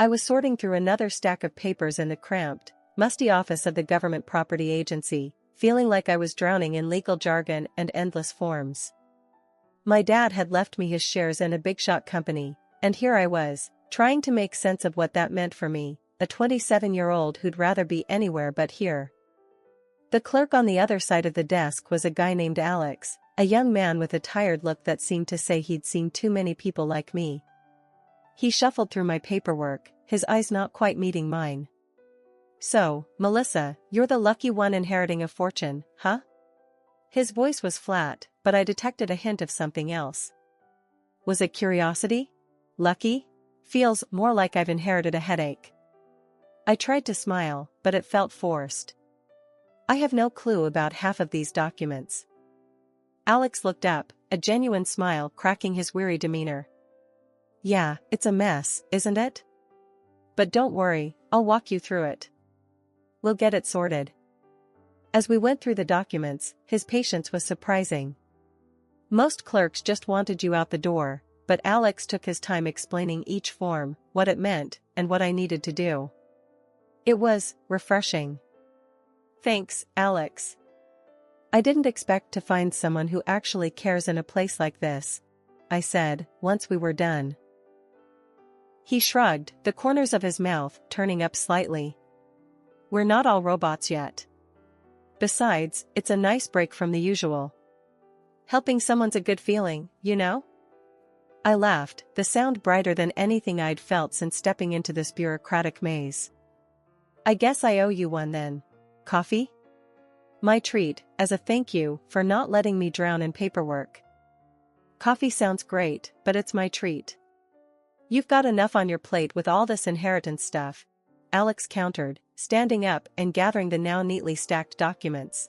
I was sorting through another stack of papers in the cramped, musty office of the government property agency, feeling like I was drowning in legal jargon and endless forms. My dad had left me his shares in a big-shot company, and here I was, trying to make sense of what that meant for me, a 27-year-old who'd rather be anywhere but here. The clerk on the other side of the desk was a guy named Alex, a young man with a tired look that seemed to say he'd seen too many people like me. He shuffled through my paperwork, his eyes not quite meeting mine. "So, Melissa, you're the lucky one inheriting a fortune, huh?" His voice was flat, but I detected a hint of something else. Was it curiosity? Lucky? Feels more like I've inherited a headache. I tried to smile, but it felt forced. I have no clue about half of these documents. Alex looked up, a genuine smile cracking his weary demeanor. "Yeah, it's a mess, isn't it? But don't worry, I'll walk you through it. We'll get it sorted." As we went through the documents, his patience was surprising. Most clerks just wanted you out the door, but Alex took his time explaining each form, what it meant, and what I needed to do. It was refreshing. "Thanks, Alex. I didn't expect to find someone who actually cares in a place like this," I said, once we were done. He shrugged, the corners of his mouth turning up slightly. "We're not all robots yet. Besides, it's a nice break from the usual. Helping someone's a good feeling, you know?" I laughed, the sound brighter than anything I'd felt since stepping into this bureaucratic maze. "I guess I owe you one then. Coffee? My treat, as a thank you for not letting me drown in paperwork." "Coffee sounds great, but it's my treat. You've got enough on your plate with all this inheritance stuff," Alex countered, standing up and gathering the now neatly stacked documents.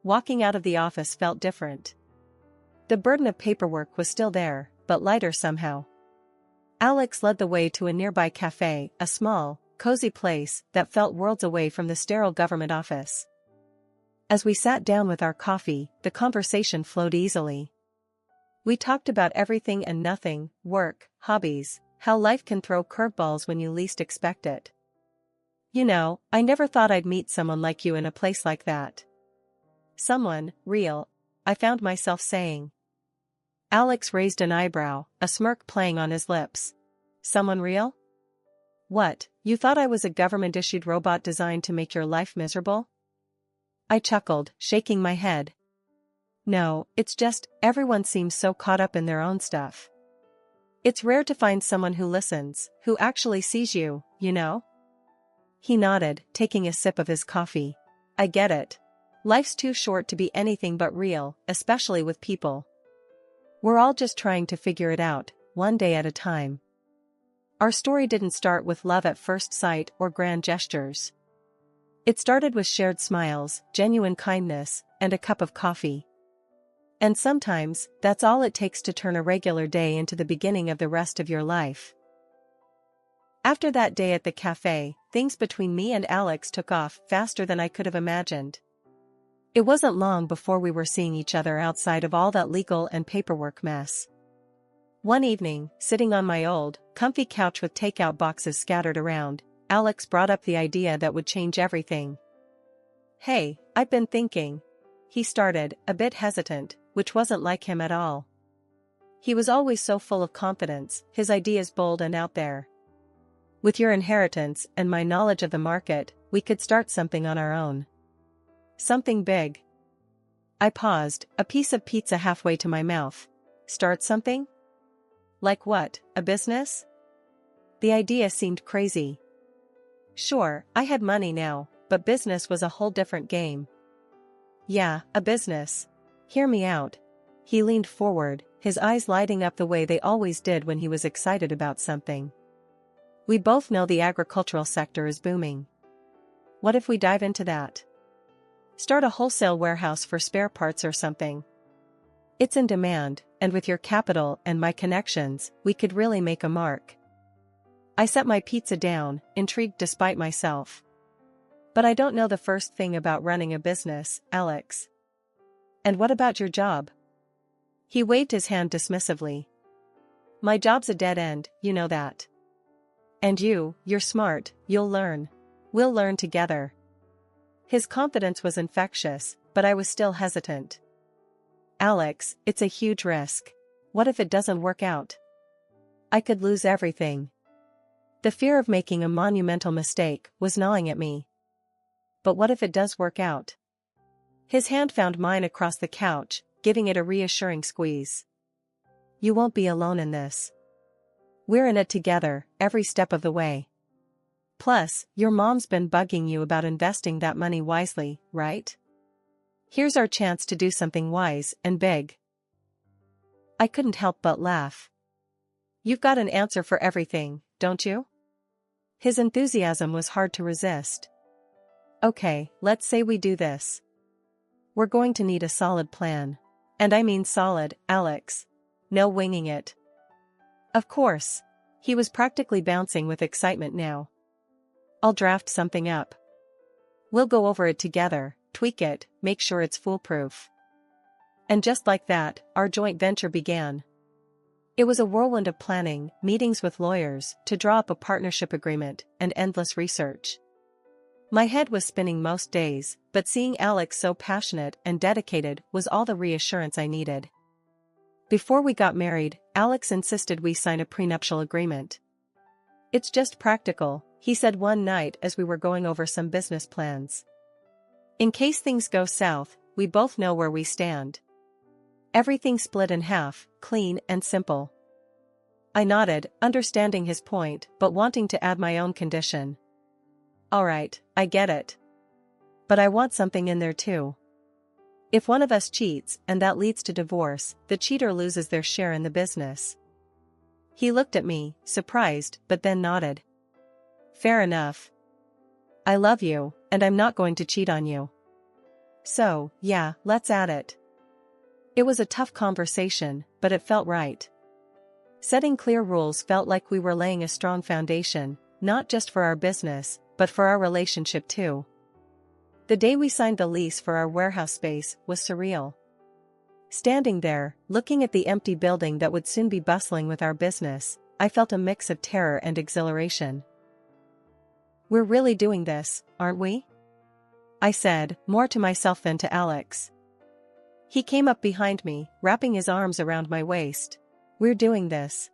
Walking out of the office felt different. The burden of paperwork was still there, but lighter somehow. Alex led the way to a nearby cafe, a small, cozy place that felt worlds away from the sterile government office. As we sat down with our coffee, the conversation flowed easily. We talked about everything and nothing, work, hobbies, how life can throw curveballs when you least expect it. "You know, I never thought I'd meet someone like you in a place like that." "Someone real," I found myself saying. Alex raised an eyebrow, a smirk playing on his lips. "Someone real? What, you thought I was a government-issued robot designed to make your life miserable?" I chuckled, shaking my head. "No, it's just, everyone seems so caught up in their own stuff. It's rare to find someone who listens, who actually sees you, you know?" He nodded, taking a sip of his coffee. "I get it. Life's too short to be anything but real, especially with people. We're all just trying to figure it out, one day at a time." Our story didn't start with love at first sight or grand gestures. It started with shared smiles, genuine kindness, and a cup of coffee. And sometimes, that's all it takes to turn a regular day into the beginning of the rest of your life. After that day at the cafe, things between me and Alex took off faster than I could have imagined. It wasn't long before we were seeing each other outside of all that legal and paperwork mess. One evening, sitting on my old, comfy couch with takeout boxes scattered around, Alex brought up the idea that would change everything. "Hey, I've been thinking," he started, a bit hesitant, which wasn't like him at all. He was always so full of confidence, his ideas bold and out there. "With your inheritance and my knowledge of the market, we could start something on our own. Something big." I paused, a piece of pizza halfway to my mouth. "Start something? Like what, a business?" The idea seemed crazy. Sure, I had money now, but business was a whole different game. "Yeah, a business. Hear me out." He leaned forward, his eyes lighting up the way they always did when he was excited about something. "We both know the agricultural sector is booming. What if we dive into that? Start a wholesale warehouse for spare parts or something. It's in demand, and with your capital and my connections, we could really make a mark." I set my pizza down, intrigued despite myself. "But I don't know the first thing about running a business, Alex." "And what about your job?" He waved his hand dismissively. "My job's a dead end, you know that. And you're smart, you'll learn. We'll learn together. His confidence was infectious, but I was still hesitant. Alex, it's a huge risk. What if it doesn't work out? I could lose everything. The fear of making a monumental mistake was gnawing at me. But what if it does work out? His hand found mine across the couch, giving it a reassuring squeeze. You won't be alone in this. We're in it together, every step of the way. Plus, your mom's been bugging you about investing that money wisely, right? Here's our chance to do something wise and big. I couldn't help but laugh. You've got an answer for everything, don't you? His enthusiasm was hard to resist. Okay, let's say we do this. We're going to need a solid plan. And I mean solid, Alex. No winging it. Of course. He was practically bouncing with excitement now. I'll draft something up. We'll go over it together, tweak it, make sure it's foolproof. And just like that, our joint venture began. It was a whirlwind of planning, meetings with lawyers, to draw up a partnership agreement, and endless research. My head was spinning most days, but seeing Alex so passionate and dedicated was all the reassurance I needed. Before we got married, Alex insisted we sign a prenuptial agreement. It's just practical, he said one night as we were going over some business plans. In case things go south, we both know where we stand. Everything split in half, clean and simple. I nodded, understanding his point, but wanting to add my own condition. All right, I get it. But I want something in there too. If one of us cheats and that leads to divorce, the cheater loses their share in the business. He looked at me, surprised, but then nodded. Fair enough. I love you, and I'm not going to cheat on you. So, yeah, let's add it. It was a tough conversation, but it felt right. Setting clear rules felt like we were laying a strong foundation, not just for our business, but for our relationship too. The day we signed the lease for our warehouse space was surreal. Standing there, looking at the empty building that would soon be bustling with our business, I felt a mix of terror and exhilaration. We're really doing this, aren't we? I said, more to myself than to Alex. He came up behind me, wrapping his arms around my waist. We're doing this.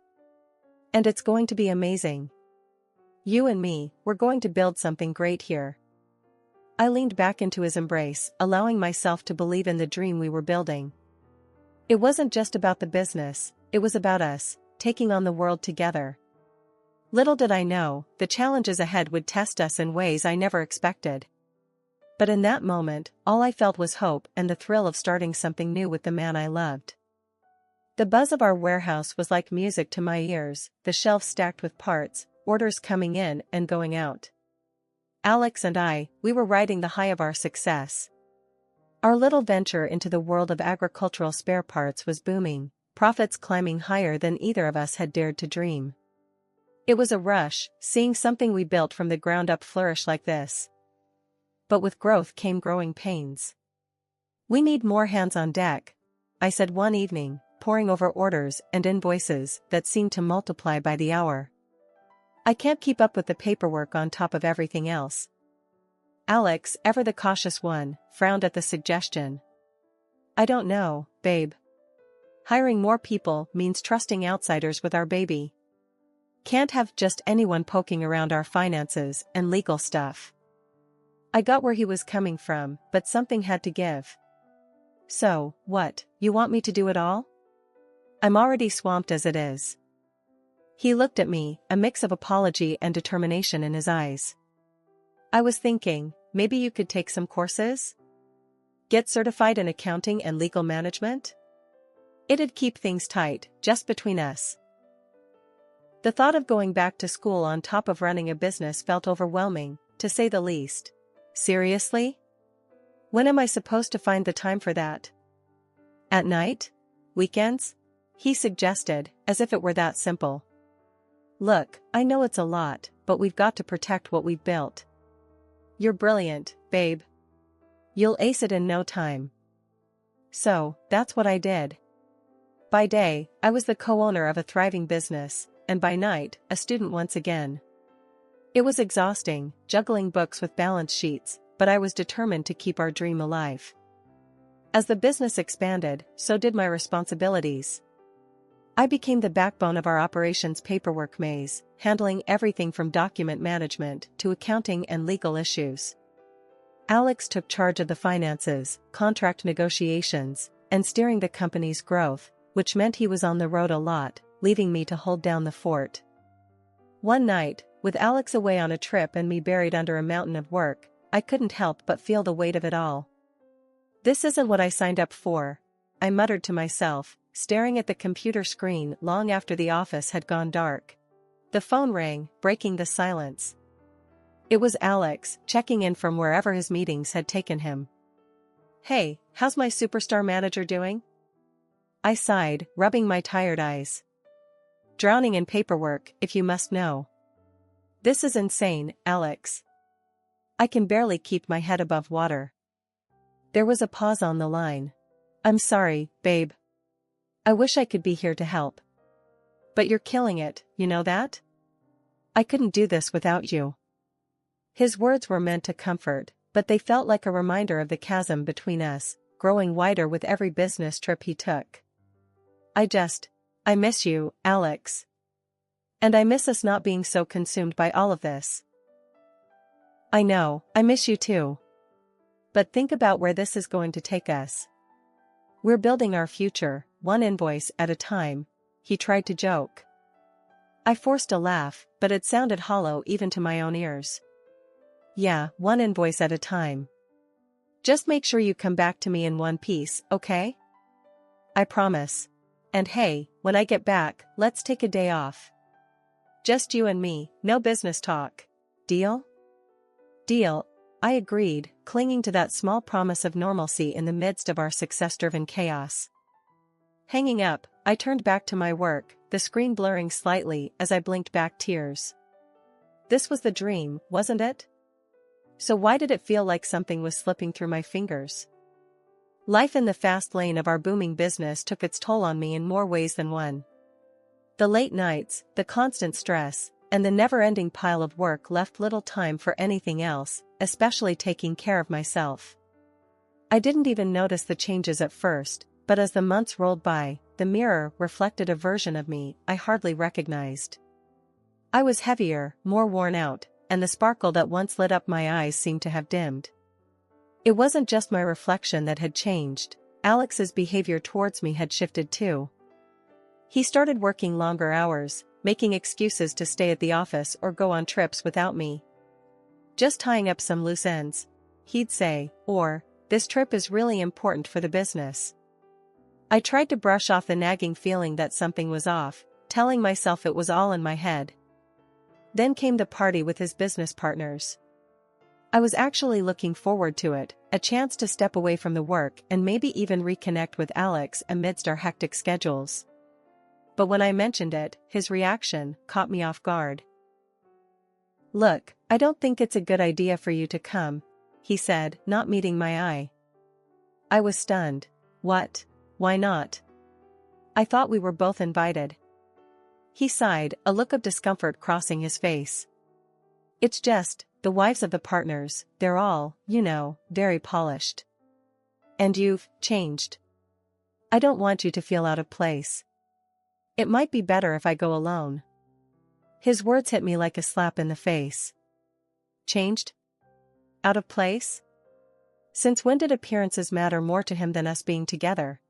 And it's going to be amazing. You and me, we're going to build something great here. I leaned back into his embrace, allowing myself to believe in the dream we were building. It wasn't just about the business, it was about us, taking on the world together. Little did I know, the challenges ahead would test us in ways I never expected. But in that moment, all I felt was hope and the thrill of starting something new with the man I loved. The buzz of our warehouse was like music to my ears, the shelves stacked with parts, orders coming in and going out. Alex and I, we were riding the high of our success. Our little venture into the world of agricultural spare parts was booming, profits climbing higher than either of us had dared to dream. It was a rush, seeing something we built from the ground up flourish like this. But with growth came growing pains. We need more hands on deck, I said one evening, poring over orders and invoices that seemed to multiply by the hour. I can't keep up with the paperwork on top of everything else. Alex, ever the cautious one, frowned at the suggestion. I don't know, babe. Hiring more people means trusting outsiders with our baby. Can't have just anyone poking around our finances and legal stuff. I got where he was coming from, but something had to give. So, what, you want me to do it all? I'm already swamped as it is. He looked at me, a mix of apology and determination in his eyes. I was thinking, maybe you could take some courses? Get certified in accounting and legal management? It'd keep things tight, just between us. The thought of going back to school on top of running a business felt overwhelming, to say the least. Seriously? When am I supposed to find the time for that? At night? Weekends? He suggested, as if it were that simple. Look, I know it's a lot, but we've got to protect what we've built. You're brilliant, babe. You'll ace it in no time. So, that's what I did. By day, I was the co-owner of a thriving business, and by night, a student once again. It was exhausting, juggling books with balance sheets, but I was determined to keep our dream alive. As the business expanded, so did my responsibilities. I became the backbone of our operations paperwork maze, handling everything from document management to accounting and legal issues. Alex took charge of the finances, contract negotiations, and steering the company's growth, which meant he was on the road a lot, leaving me to hold down the fort. One night, with Alex away on a trip and me buried under a mountain of work, I couldn't help but feel the weight of it all. "This isn't what I signed up for," I muttered to myself, staring at the computer screen long after the office had gone dark. The phone rang, breaking the silence. It was Alex, checking in from wherever his meetings had taken him. "Hey, how's my superstar manager doing?" I sighed, rubbing my tired eyes. "Drowning in paperwork, if you must know." "This is insane, Alex. I can barely keep my head above water." There was a pause on the line. "I'm sorry, babe. I wish I could be here to help. But you're killing it, you know that? I couldn't do this without you." His words were meant to comfort, but they felt like a reminder of the chasm between us, growing wider with every business trip he took. I miss you, Alex. And I miss us not being so consumed by all of this." "I know, I miss you too. But think about where this is going to take us. We're building our future, one invoice at a time," he tried to joke. I forced a laugh, but it sounded hollow even to my own ears. "Yeah, one invoice at a time. Just make sure you come back to me in one piece, okay?" "I promise. And hey, when I get back, let's take a day off. Just you and me, no business talk. Deal?" "Deal," I agreed, clinging to that small promise of normalcy in the midst of our success-driven chaos. Hanging up, I turned back to my work, the screen blurring slightly as I blinked back tears. This was the dream, wasn't it? So why did it feel like something was slipping through my fingers? Life in the fast lane of our booming business took its toll on me in more ways than one. The late nights, the constant stress, and the never-ending pile of work left little time for anything else, especially taking care of myself. I didn't even notice the changes at first, but as the months rolled by, the mirror reflected a version of me I hardly recognized. I was heavier, more worn out, and the sparkle that once lit up my eyes seemed to have dimmed. It wasn't just my reflection that had changed, Alex's behavior towards me had shifted too. He started working longer hours, making excuses to stay at the office or go on trips without me. "Just tying up some loose ends," he'd say, or, "This trip is really important for the business." I tried to brush off the nagging feeling that something was off, telling myself it was all in my head. Then came the party with his business partners. I was actually looking forward to it, a chance to step away from the work and maybe even reconnect with Alex amidst our hectic schedules. But when I mentioned it, his reaction caught me off guard. "Look, I don't think it's a good idea for you to come," he said, not meeting my eye. I was stunned. "What? Why not? I thought we were both invited." He sighed, a look of discomfort crossing his face. "It's just, the wives of the partners, they're all, very polished. And you've changed. I don't want you to feel out of place. It might be better if I go alone." His words hit me like a slap in the face. Changed? Out of place? Since when did appearances matter more to him than us being together?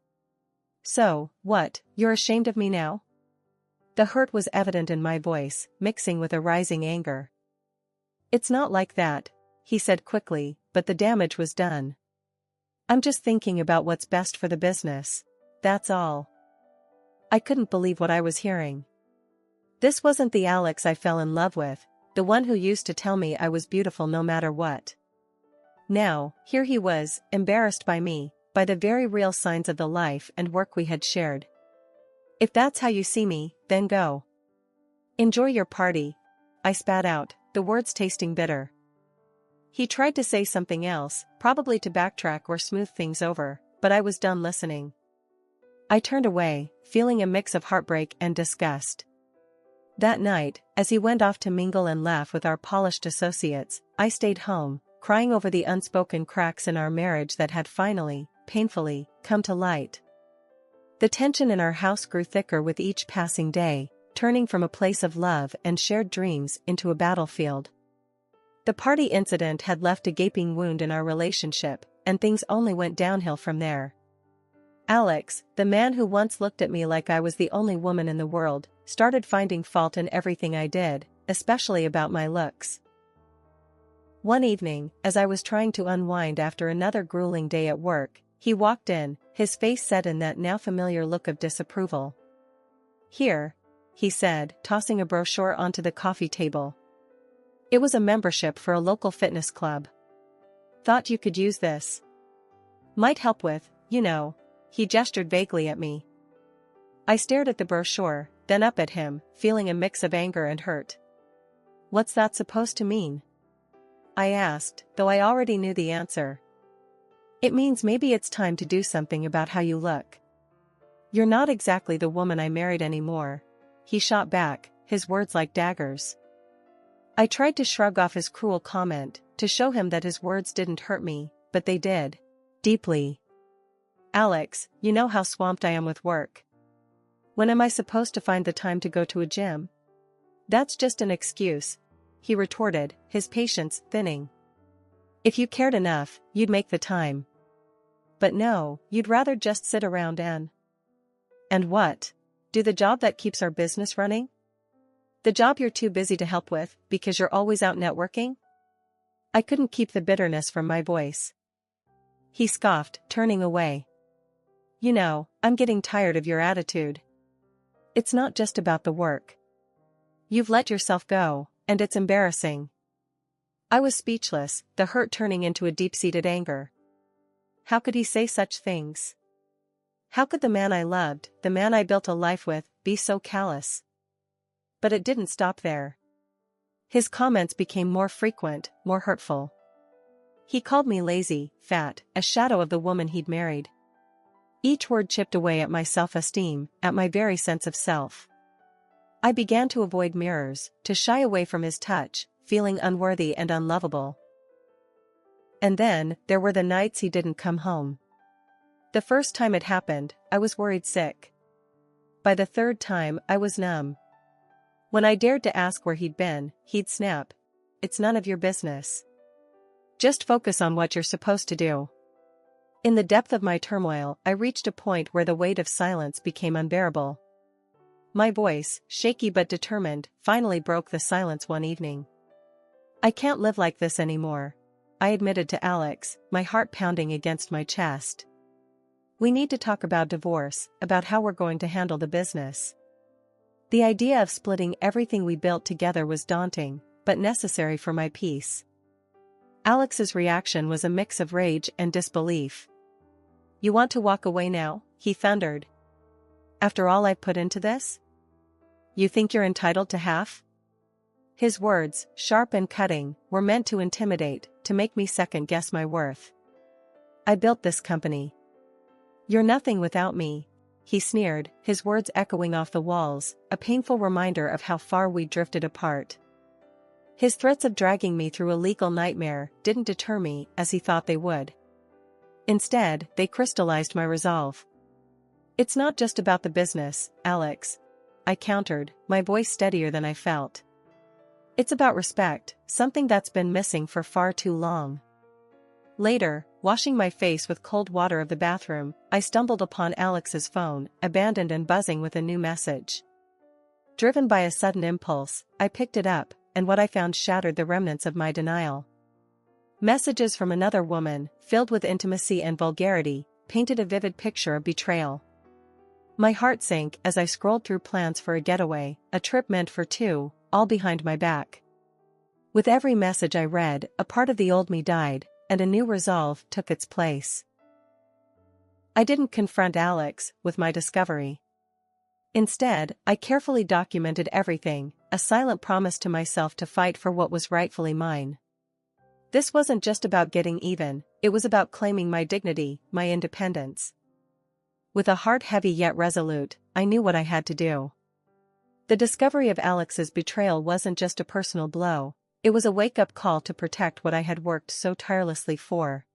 "So, what, you're ashamed of me now?" The hurt was evident in my voice, mixing with a rising anger. "It's not like that," he said quickly, "but the damage was done. I'm just thinking about what's best for the business. That's all." I couldn't believe what I was hearing. This wasn't the Alex I fell in love with, the one who used to tell me I was beautiful no matter what. Now, here he was, embarrassed by me, by the very real signs of the life and work we had shared. "If that's how you see me, then go. Enjoy your party," I spat out, the words tasting bitter. He tried to say something else, probably to backtrack or smooth things over, but I was done listening. I turned away, feeling a mix of heartbreak and disgust. That night, as he went off to mingle and laugh with our polished associates, I stayed home, crying over the unspoken cracks in our marriage that had finally, painfully, come to light. The tension in our house grew thicker with each passing day, turning from a place of love and shared dreams into a battlefield. The party incident had left a gaping wound in our relationship, and things only went downhill from there. Alex, the man who once looked at me like I was the only woman in the world, started finding fault in everything I did, especially about my looks. One evening, as I was trying to unwind after another grueling day at work, he walked in, his face set in that now familiar look of disapproval. "Here," he said, tossing a brochure onto the coffee table. It was a membership for a local fitness club. "Thought you could use this. Might help with, you know." He gestured vaguely at me. I stared at the brochure, then up at him, feeling a mix of anger and hurt. "What's that supposed to mean?" I asked, though I already knew the answer. "It means maybe it's time to do something about how you look. You're not exactly the woman I married anymore." He shot back, his words like daggers. I tried to shrug off his cruel comment, to show him that his words didn't hurt me, but they did. Deeply. "Alex, you know how swamped I am with work. When am I supposed to find the time to go to a gym?" "That's just an excuse," he retorted, his patience thinning. "If you cared enough, you'd make the time. But no, you'd rather just sit around and what? Do the job that keeps our business running? The job you're too busy to help with, because you're always out networking?" I couldn't keep the bitterness from my voice. He scoffed, turning away. "You know, I'm getting tired of your attitude. It's not just about the work. You've let yourself go, and it's embarrassing." I was speechless, the hurt turning into a deep-seated anger. How could he say such things? How could the man I loved, the man I built a life with, be so callous? But it didn't stop there. His comments became more frequent, more hurtful. He called me lazy, fat, a shadow of the woman he'd married. Each word chipped away at my self-esteem, at my very sense of self. I began to avoid mirrors, to shy away from his touch, feeling unworthy and unlovable. And then, there were the nights he didn't come home. The first time it happened, I was worried sick. By the third time, I was numb. When I dared to ask where he'd been, he'd snap. "It's none of your business. Just focus on what you're supposed to do." In the depth of my turmoil, I reached a point where the weight of silence became unbearable. My voice, shaky but determined, finally broke the silence one evening. "I can't live like this anymore," I admitted to Alex, my heart pounding against my chest. "We need to talk about divorce, about how we're going to handle the business." The idea of splitting everything we built together was daunting, but necessary for my peace. Alex's reaction was a mix of rage and disbelief. "You want to walk away now?" he thundered. "After all I've put into this? You think you're entitled to half?" His words, sharp and cutting, were meant to intimidate, to make me second-guess my worth. "I built this company. You're nothing without me," he sneered, his words echoing off the walls, a painful reminder of how far we'd drifted apart. His threats of dragging me through a legal nightmare didn't deter me as he thought they would. Instead, they crystallized my resolve. "It's not just about the business, Alex," I countered, my voice steadier than I felt. "It's about respect, something that's been missing for far too long." Later, washing my face with cold water of the bathroom, I stumbled upon Alex's phone, abandoned and buzzing with a new message. Driven by a sudden impulse, I picked it up, and what I found shattered the remnants of my denial. Messages from another woman, filled with intimacy and vulgarity, painted a vivid picture of betrayal. My heart sank as I scrolled through plans for a getaway, a trip meant for two, all behind my back. With every message I read, a part of the old me died, and a new resolve took its place. I didn't confront Alex with my discovery. Instead, I carefully documented everything, a silent promise to myself to fight for what was rightfully mine. This wasn't just about getting even, it was about claiming my dignity, my independence. With a heart heavy yet resolute, I knew what I had to do. The discovery of Alex's betrayal wasn't just a personal blow, it was a wake-up call to protect what I had worked so tirelessly for.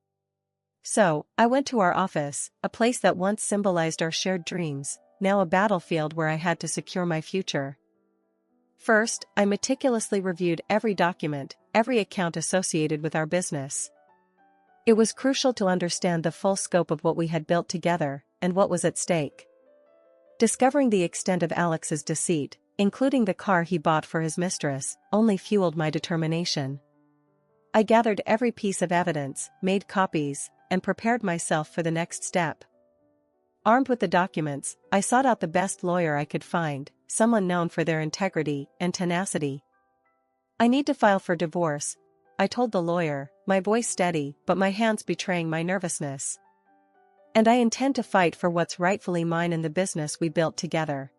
So, I went to our office, a place that once symbolized our shared dreams, now a battlefield where I had to secure my future. First, I meticulously reviewed every document, every account associated with our business. It was crucial to understand the full scope of what we had built together, and what was at stake. Discovering the extent of Alex's deceit, including the car he bought for his mistress, only fueled my determination. I gathered every piece of evidence, made copies, and prepared myself for the next step. Armed with the documents, I sought out the best lawyer I could find, someone known for their integrity and tenacity. "I need to file for divorce," I told the lawyer, my voice steady but my hands betraying my nervousness. "And I intend to fight for what's rightfully mine in the business we built together."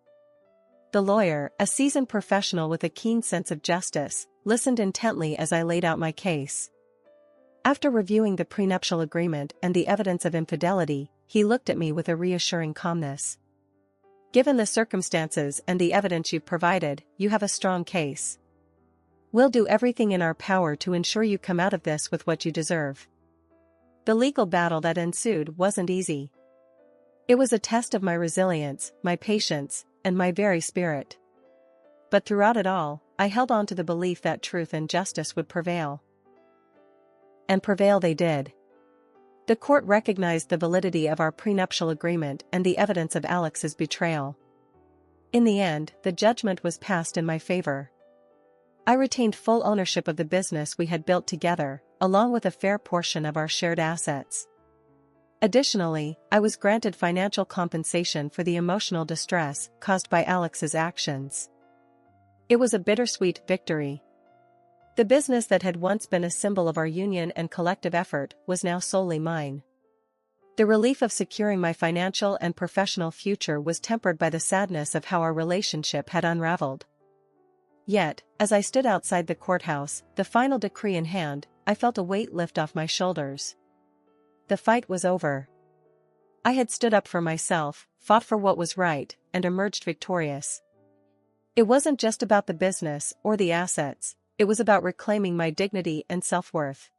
The lawyer, a seasoned professional with a keen sense of justice, listened intently as I laid out my case. After reviewing the prenuptial agreement and the evidence of infidelity, he looked at me with a reassuring calmness. "Given the circumstances and the evidence you've provided, you have a strong case. We'll do everything in our power to ensure you come out of this with what you deserve." The legal battle that ensued wasn't easy. It was a test of my resilience, my patience, and my very spirit. But throughout it all, I held on to the belief that truth and justice would prevail. And prevail they did. The court recognized the validity of our prenuptial agreement and the evidence of Alex's betrayal. In the end, the judgment was passed in my favor. I retained full ownership of the business we had built together, along with a fair portion of our shared assets. Additionally, I was granted financial compensation for the emotional distress caused by Alex's actions. It was a bittersweet victory. The business that had once been a symbol of our union and collective effort was now solely mine. The relief of securing my financial and professional future was tempered by the sadness of how our relationship had unraveled. Yet, as I stood outside the courthouse, the final decree in hand, I felt a weight lift off my shoulders. The fight was over. I had stood up for myself, fought for what was right, and emerged victorious. It wasn't just about the business or the assets. It was about reclaiming my dignity and self-worth.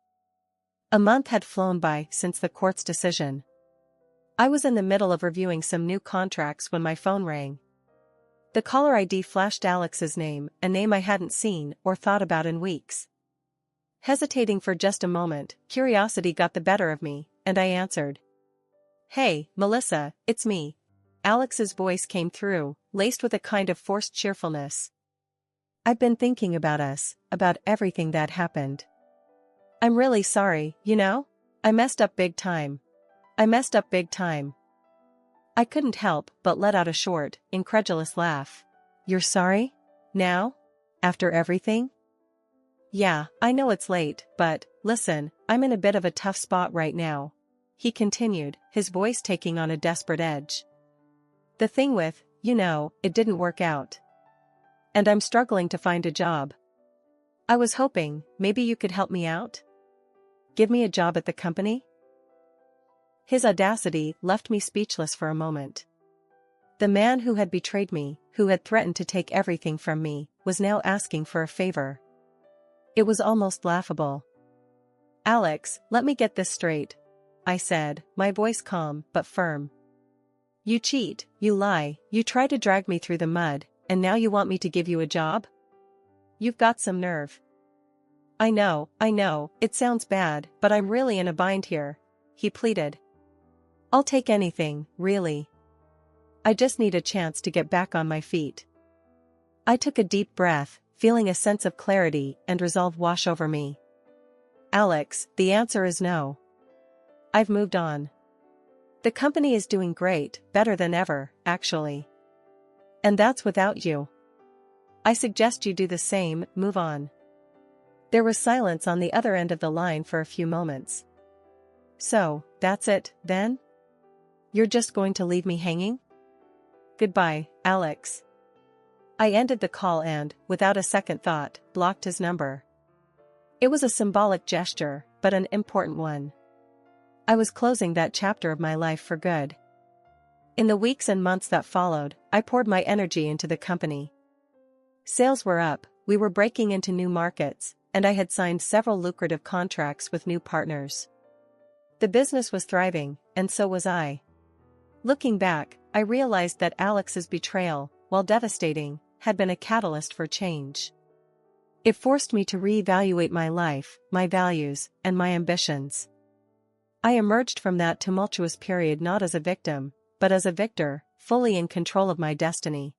A month had flown by since the court's decision. I was in the middle of reviewing some new contracts when my phone rang. The caller ID flashed Alex's name, a name I hadn't seen or thought about in weeks. Hesitating for just a moment, curiosity got the better of me, and I answered. "Hey, Melissa, it's me." Alex's voice came through, laced with a kind of forced cheerfulness. "I've been thinking about us, about everything that happened. I'm really sorry, you know? I messed up big time. I messed up big time." I couldn't help but let out a short, incredulous laugh. "You're sorry? Now? After everything?" "Yeah, I know it's late, but, listen, I'm in a bit of a tough spot right now," he continued, his voice taking on a desperate edge. "The thing with, it didn't work out. And I'm struggling to find a job. I was hoping, maybe you could help me out? Give me a job at the company?" His audacity left me speechless for a moment. The man who had betrayed me, who had threatened to take everything from me, was now asking for a favor. It was almost laughable. "Alex, let me get this straight," I said, my voice calm but firm. "You cheat, you lie, you try to drag me through the mud, and now you want me to give you a job? You've got some nerve." I know, it sounds bad, but I'm really in a bind here," he pleaded. "I'll take anything, really. I just need a chance to get back on my feet." I took a deep breath, feeling a sense of clarity and resolve wash over me. "Alex, the answer is no. I've moved on. The company is doing great, better than ever, actually. And that's without you. I suggest you do the same, move on." There was silence on the other end of the line for a few moments. "So, that's it, then? You're just going to leave me hanging? Goodbye, Alex." I ended the call and, without a second thought, blocked his number. It was a symbolic gesture, but an important one. I was closing that chapter of my life for good. In the weeks and months that followed, I poured my energy into the company. Sales were up, we were breaking into new markets, and I had signed several lucrative contracts with new partners. The business was thriving, and so was I. Looking back, I realized that Alex's betrayal, while devastating, had been a catalyst for change. It forced me to reevaluate my life, my values, and my ambitions. I emerged from that tumultuous period not as a victim, but as a victor, fully in control of my destiny.